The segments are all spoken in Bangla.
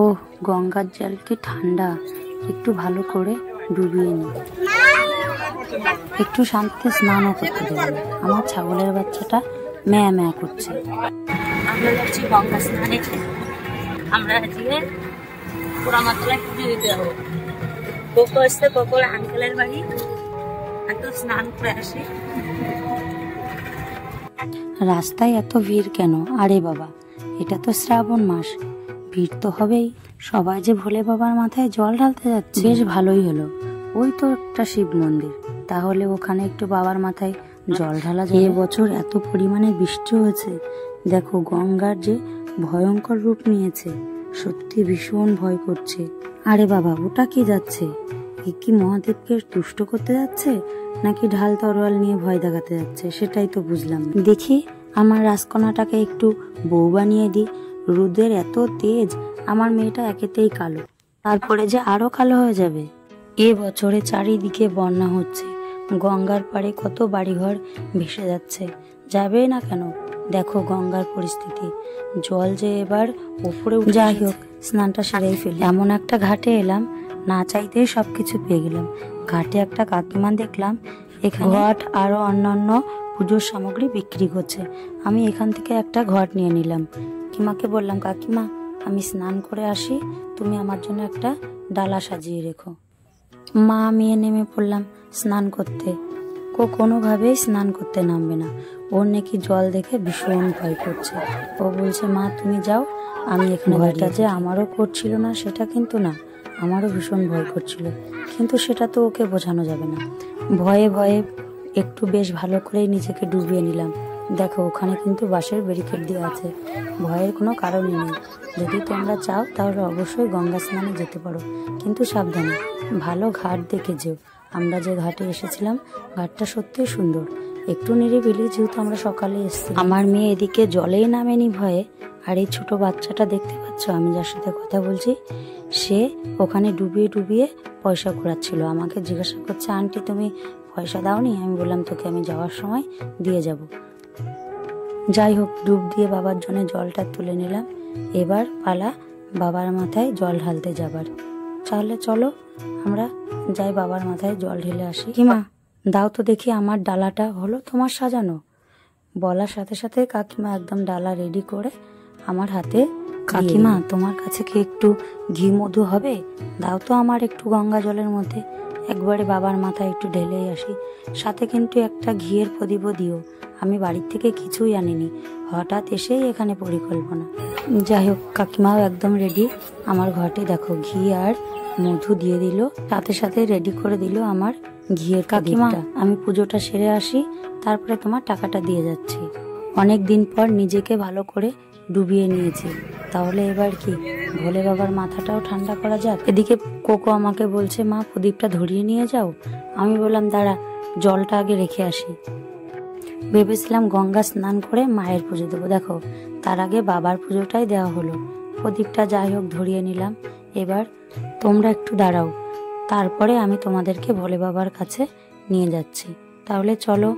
ও গঙ্গার জল কি ঠান্ডা, একটু ভালো করে ডুবিয়ে নি, একটু শান্তিতে স্নানও করতে দেবো। আমার ছাগলের বাচ্চাটা ম্যা ম্যা করছে। আমরা যাচ্ছি গঙ্গা স্নানে। আমরা আজকে পোড়ামাত্রায় পুজো দিতে যাবো। কোকো আসছে, কোকোর আঙ্কেলের বাড়ি, একটু স্নান করে আসি। রাস্তায় এত ভিড় কেন? আরে বাবা, এটা তো শ্রাবণ মাস, ভিড় তো হবেই। সবাই যে ভোলে বাবার মাথায় জল ঢালতে যাচ্ছে, বেশ ভালোই হলো। ওই তো একটা শিব মন্দির, তাহলে ওখানে একটু বাবার মাথায় জল ঢালা যায়। এবছর এত পরিমাণে বৃষ্টি হয়েছে, দেখো গঙ্গার যে ভয়ঙ্কর রূপ নিয়েছে, সত্যি ভীষণ ভয় করছে। আরে বাবা, ওটা কি যাচ্ছে? এ কি মহাদেবকে তুষ্ট করতে যাচ্ছে, নাকি ঢাল তরোয়াল নিয়ে ভয় দেখাতে যাচ্ছে? সেটাই তো বুঝলাম। দেখি আমার রাজকন্যাটাকে একটু বউ বানিয়ে দিই। রোদের এত তেজ, আমার মেয়েটা একেতেই কালো, তারপরে যে আরো কালো হয়ে যাবে। এ বছরে চারিদিকে বন্যা হচ্ছে, গঙ্গার পাড়ে কত বাড়িঘর ভেসে যাচ্ছে। যাবে না কেন? দেখো গঙ্গার পরিস্থিতি, জল যে এবার উপরে। যাই হোক, স্নানটা সেরেই ফেলি। এমন একটা ঘাটে এলাম, না চাইতেই সবকিছু পেয়ে গেলাম। ঘাটে একটা কাকিমা দেখলাম, এখানে ঘট আরো অন্যান্য পুজোর সামগ্রী বিক্রি করছে। আমি এখান থেকে একটা ঘট নিয়ে নিলাম। কাকিমাকে বললাম, কাকিমা আমি স্নান করে আসি, তুমি আমার জন্য একটা ডালা সাজিয়ে রেখো। মা মেয়ে নেমে পড়লাম স্নান করতে। কোনোভাবেই স্নান করতে নামবে না, ওর নাকি জল দেখে ভীষণ ভয় করছে। ও বলছে, মা তুমি যাও, আমি এখানে। ভয়টা যে আমারও করছিল না সেটা কিন্তু না, আমারও ভীষণ ভয় করছিল, কিন্তু সেটা তো ওকে বোঝানো যাবে না। ভয়ে ভয়ে একটু বেশ ভালো করেই নিজেকে ডুবিয়ে নিলাম। দেখো ওখানে কিন্তু বাঁশের ব্যারিকেড দেওয়া আছে, ভয়ের কোনো কারণই নেই। যদি তোমরা চাও তাহলে অবশ্যই গঙ্গা স্নানে যেতে পারো, কিন্তু সাবধানে, ভালো ঘাট দেখে যেও। আমরা যে ঘাটে এসেছিলাম, ঘাটটা সত্যিই সুন্দর, একটু নিরিবিলি, যেহেতু আমরা সকালে এসেছি। আমার মেয়ে এদিকে জলেই নামেনি ভয়ে। আর এই ছোট বাচ্চাটা দেখতে পাচ্ছ, আমি যার সাথে কথা বলছি, সে ওখানে ডুবিয়ে ডুবিয়ে পয়সা ঘোরাচ্ছিল। আমাকে জিজ্ঞাসা করছে, আন্টি তুমি পয়সা দাওনি? আমি বললাম, তোকে আমি যাওয়ার সময় দিয়ে যাব। যাই হোক, ডুব দিয়ে বাবার জন্য জলটা তুলে নিলাম। এবার পালা বাবার মাথায় জল ঢালতে যাবার। তাহলে চলো আমরা যাই, বাবার মাথায় জল ঢেলে আসি। কিমা দাও তো দেখি আমার ডালাটা, হলো তোমার সাজানো? বলার সাথে সাথে কাকিমা একদম ডালা রেডি করে আমার হাতে। কাকিমা তোমার কাছে কি একটু ঘি মধু হবে? দাও তো আমার একটু গঙ্গা জলের মধ্যে, একবারে বাবার মাথায় একটু ঢেলেই আসি। সাথে কিন্তু একটা ঘিয়ের প্রদীপও দিও, আমি বাড়ির থেকে কিছুই আনিনি, হঠাৎ এসেই এখানে পরিকল্পনা। যাই হোক, কাকিমাও একদম রেডি। আমার ঘটে দেখো ঘি আর মধু দিয়ে দিল, সাথে সাথে রেডি করে দিল আমার ঘিয়ের। কাকিমা আমি পুজোটা সেরে আসি, তারপরে তোমার টাকাটা দিয়ে যাচ্ছি। অনেক দিন পর নিজেকে ভালো করে ডুবিয়ে নিয়েছি, তাহলে এবার কি ভোলে বাবার মাথাটাও ঠান্ডা করা যাক। এদিকে কোকো আমাকে বলছে, মা প্রদীপটা ধরিয়ে নিয়ে যাও। আমি বললাম, দাঁড়া জলটা আগে রেখে আসি। ভেবেছিলাম গঙ্গা স্নান করে মায়ের পুজো দেবো, দেখো তার আগে বাবার পুজোটাই দেওয়া হলো। প্রদীপটা যাই হোক ধরিয়ে নিলাম। এবার তোমরা একটু দাঁড়াও, তারপরে আমি তোমাদেরকে ভোলে বাবার কাছে নিয়ে যাচ্ছি। তাহলে চলো,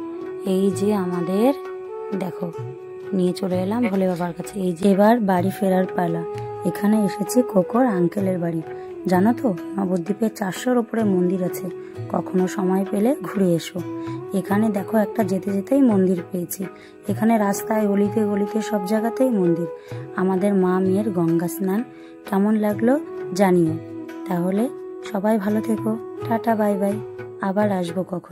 এই যে আমাদের দেখো নিয়ে চলে এলাম ভোলে বাবার কাছে। এই যে এবার বাড়ি ফেরার পালা। এখানে এসেছি কোকোর আঙ্কেলের বাড়ি। জানো তো, নবদ্বীপে 400-র উপরে মন্দির আছে, কখনো সময় পেলে ঘুরে এসো। এখানে দেখো একটা যেতে যেতেই মন্দির পেয়েছি। এখানে রাস্তায় গলিতে গলিতে সব জায়গাতেই মন্দির। আমাদের মা মেয়ের গঙ্গা স্নান কেমন লাগলো জানিও। তাহলে সবাই ভালো থেকো, টাটা বাই বাই, আবার আসবো কখন।